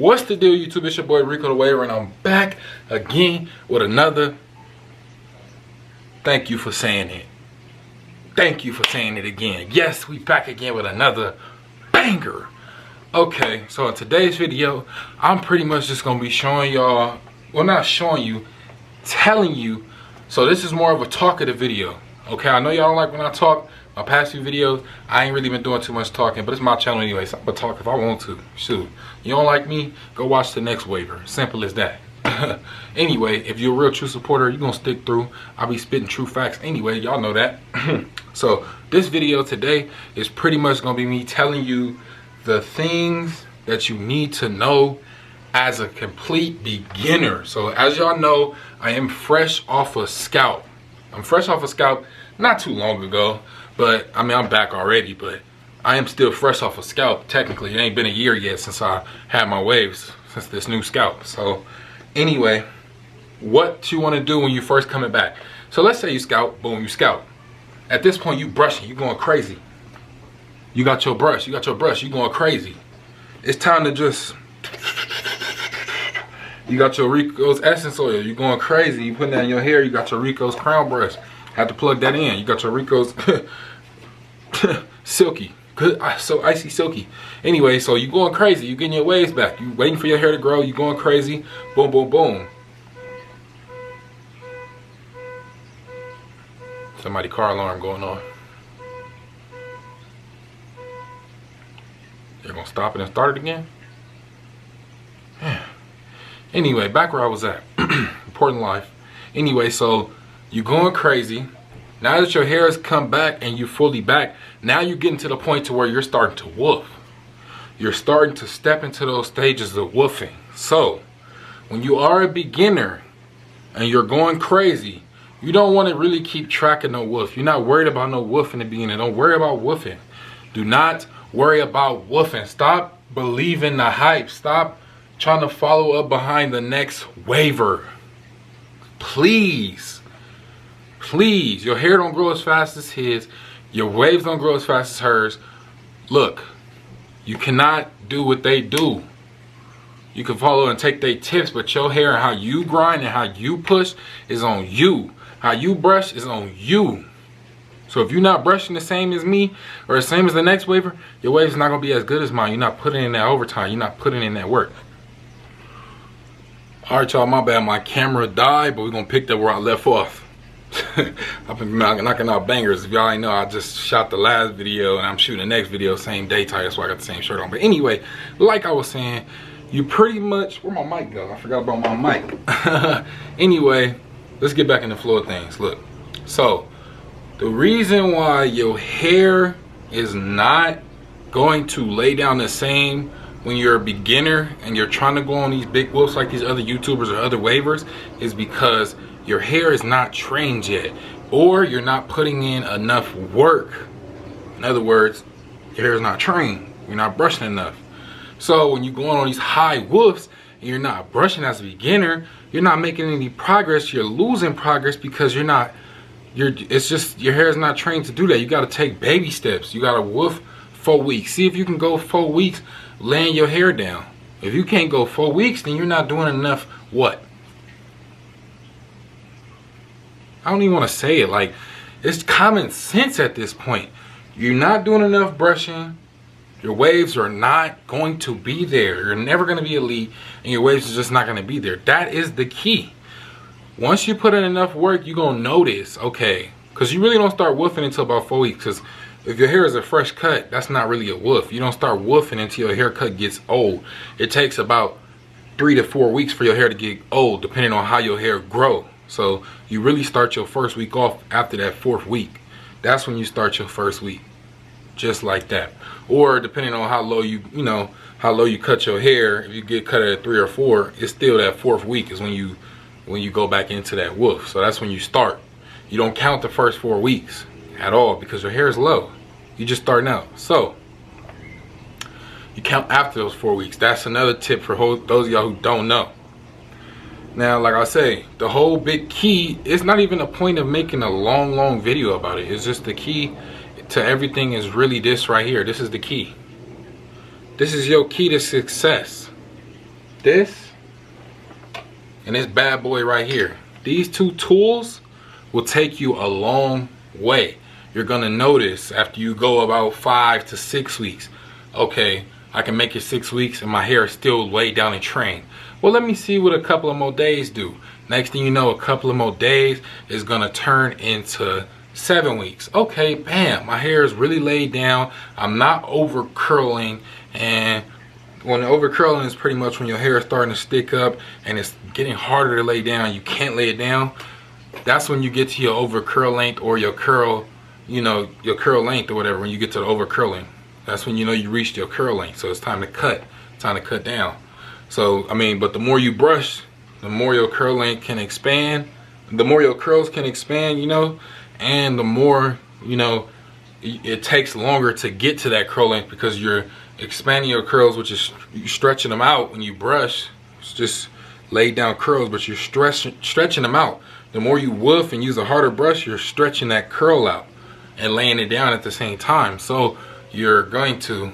What's the deal, YouTube? It's your boy ricothewaver, and I'm back again with another. Thank you for saying it. Thank you for saying it again. Yes, we back again with another banger. Okay, so in today's video, I'm pretty much just gonna be showing y'all, well, not showing you, telling you. So this is more of a talkative video. Okay, I know y'all don't like when I talk. My past few videos, I ain't really been doing too much talking, but it's my channel anyway, so I'm gonna talk if I want to. Shoot, you don't like me, go watch the next waiver. Simple as that. Anyway, if you're a real true supporter, you're gonna stick through. I'll be spitting true facts anyway, y'all know that. So this video today is pretty much gonna be me telling you the things that you need to know as a complete beginner. So as y'all know, I am fresh off of Scout. I'm fresh off of Scout not too long ago, but I mean, I'm back already, but I am still fresh off of Scout. Technically, it ain't been a year yet since I had my waves, since this new Scout. So anyway, what you want to do when you first coming back. So let's say you Scout, boom, you Scout. At this point, you brushing, you going crazy. You got your brush, you going crazy. It's time to just, you got your Rico's essence oil, you going crazy. You putting that in your hair, you got your Rico's crown brush. Have to plug that in. You got your Rico's silky, good, so icy silky. Anyway, so you going crazy. You getting your waves back. You waiting for your hair to grow. You going crazy. Boom, boom, boom. Somebody car alarm going on. They're gonna stop it and start it again. Anyway, back where I was at. Important life. Anyway, so you going crazy. Now that your hair has come back and you fully back, now you're getting to the point to where you're starting to woof. You're starting to step into those stages of woofing. So when you are a beginner and you're going crazy, you don't want to really keep track of no woof. You're not worried about no woof in the beginning. Don't worry about woofing. Do not worry about woofing. Stop believing the hype. Stop trying to follow up behind the next waiver. Please. Please, your hair don't grow as fast as his. Your waves don't grow as fast as hers. Look, you cannot do what they do. You can follow and take their tips, but your hair and how you grind and how you push is on you. How you brush is on you. So if you're not brushing the same as me or the same as the next waver, your waves is not going to be as good as mine. You're not putting in that overtime. You're not putting in that work. All right, y'all, my bad. My camera died, but we're going to pick that where I left off. I've been knocking out bangers. If y'all ain't know, I just shot the last video and I'm shooting the next video same day type. That's why I got the same shirt on. But anyway, like I was saying, you pretty much, where my mic go? I forgot about my mic. Anyway, let's get back in the flow of things. Look, so the reason why your hair is not going to lay down the same when you're a beginner and you're trying to go on these big whoops like these other YouTubers or other waivers is because your hair is not trained yet, or you're not putting in enough work. In other words, your hair is not trained. You're not brushing enough. So when you're going on these high whoofs and you're not brushing as a beginner, you're not making any progress. You're losing progress because it's just your hair is not trained to do that. You got to take baby steps. You got to woof 4 weeks. See if you can go 4 weeks laying your hair down. If you can't go 4 weeks, then you're not doing enough what? I don't even want to say it. Like, it's common sense at this point. You're not doing enough brushing. Your waves are not going to be there. You're never going to be elite, and your waves are just not going to be there. That is the key. Once you put in enough work, you're going to notice, okay, because you really don't start woofing until about 4 weeks. Because if your hair is a fresh cut, that's not really a woof. You don't start woofing until your haircut gets old. It takes about 3 to 4 weeks for your hair to get old, depending on how your hair grows. So you really start your first week off after that 4th week. That's when you start your first week, just like that. Or depending on how low how low you cut your hair, if you get cut at 3 or 4, it's still that 4th week is when you go back into that woof. So that's when you start. You don't count the first 4 weeks at all because your hair is low. You're just starting out. So you count after those 4 weeks. That's another tip for those of y'all who don't know. Now, like I say, the whole big key, it's not even a point of making a long video about it. It's just the key to everything is really this right here. This is the key. This is your key to success. this and this bad boy right here. These two tools will take you a long way. You're gonna notice after you go about 5 to 6 weeks, okay, I can make it 6 weeks and my hair is still way down and trained. Well, let me see what a couple of more days do. Next thing you know, a couple of more days is gonna turn into 7 weeks. Okay, bam, my hair is really laid down. I'm not over curling, and when over curling is pretty much when your hair is starting to stick up and it's getting harder to lay down. You can't lay it down. That's when you get to your over curl length, or your curl, you know, your curl length or whatever. When you get to the over curling, that's when you know you reached your curl length. So it's time to cut. Time to cut down. So I mean, but the more you brush, the more your curl length can expand. The more your curls can expand, you know, and the more, you know, it takes longer to get to that curl length because you're expanding your curls, which is stretching them out. When you brush, it's just laid down curls, but you're stretching them out. The more you woof and use a harder brush, you're stretching that curl out and laying it down at the same time. So you're going to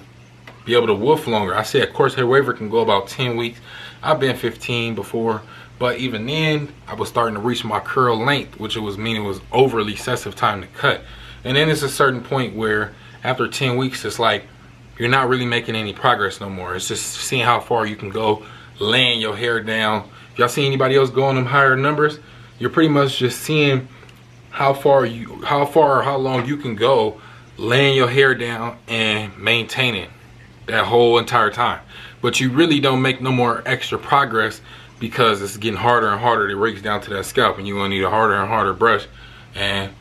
be able to woof longer. I say a coarse hair waver can go about 10 weeks. I've been 15 before, but even then I was starting to reach my curl length, which meaning it was overly excessive time to cut. And then it's a certain point where after 10 weeks, it's like you're not really making any progress no more. It's just seeing how far you can go laying your hair down. If y'all see anybody else go on them higher numbers, you're pretty much just seeing how far or how long you can go laying your hair down and maintaining that whole entire time. But you really don't make no more extra progress because it's getting harder and harder to reach down to that scalp, and you're gonna need a harder and harder brush. And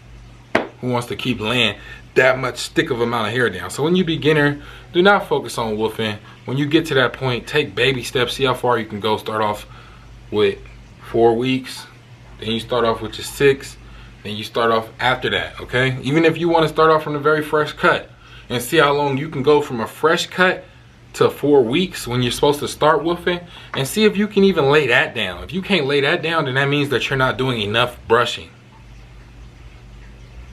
who wants to keep laying that much thick of amount of hair down? So when you're beginner, do not focus on woofing. When you get to that point, take baby steps, see how far you can go. Start off with 4 weeks, then you start off with your 6, then you start off after that, okay? Even if you want to start off from a very fresh cut and see how long you can go from a fresh cut to 4 weeks when you're supposed to start woofing, and see if you can even lay that down. If you can't lay that down, then that means that you're not doing enough brushing.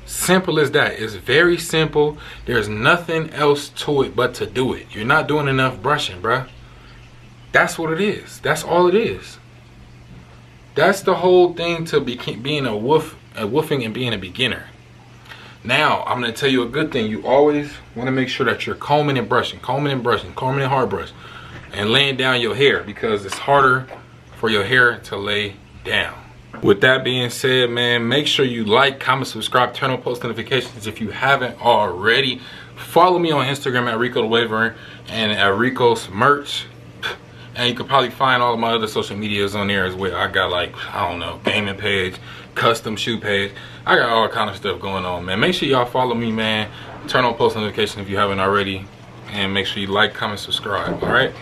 Simple as that. It's very simple. There's nothing else to it but to do it. You're not doing enough brushing, bruh. That's what it is. That's all it is. That's the whole thing to being a woofing and being a beginner. Now, I'm going to tell you a good thing. You always want to make sure that you're combing and brushing, combing and hard brush, and laying down your hair, because it's harder for your hair to lay down. With that being said, man, make sure you like, comment, subscribe, turn on post notifications if you haven't already. Follow me on Instagram at ricothewaver and at Rico's merch. And you can probably find all of my other social medias on there as well. I got, like, I don't know, gaming page, custom shoe page. I got all kind of stuff going on, man. Make sure y'all follow me, man. Turn on post notifications if you haven't already. And make sure you like, comment, subscribe, all right?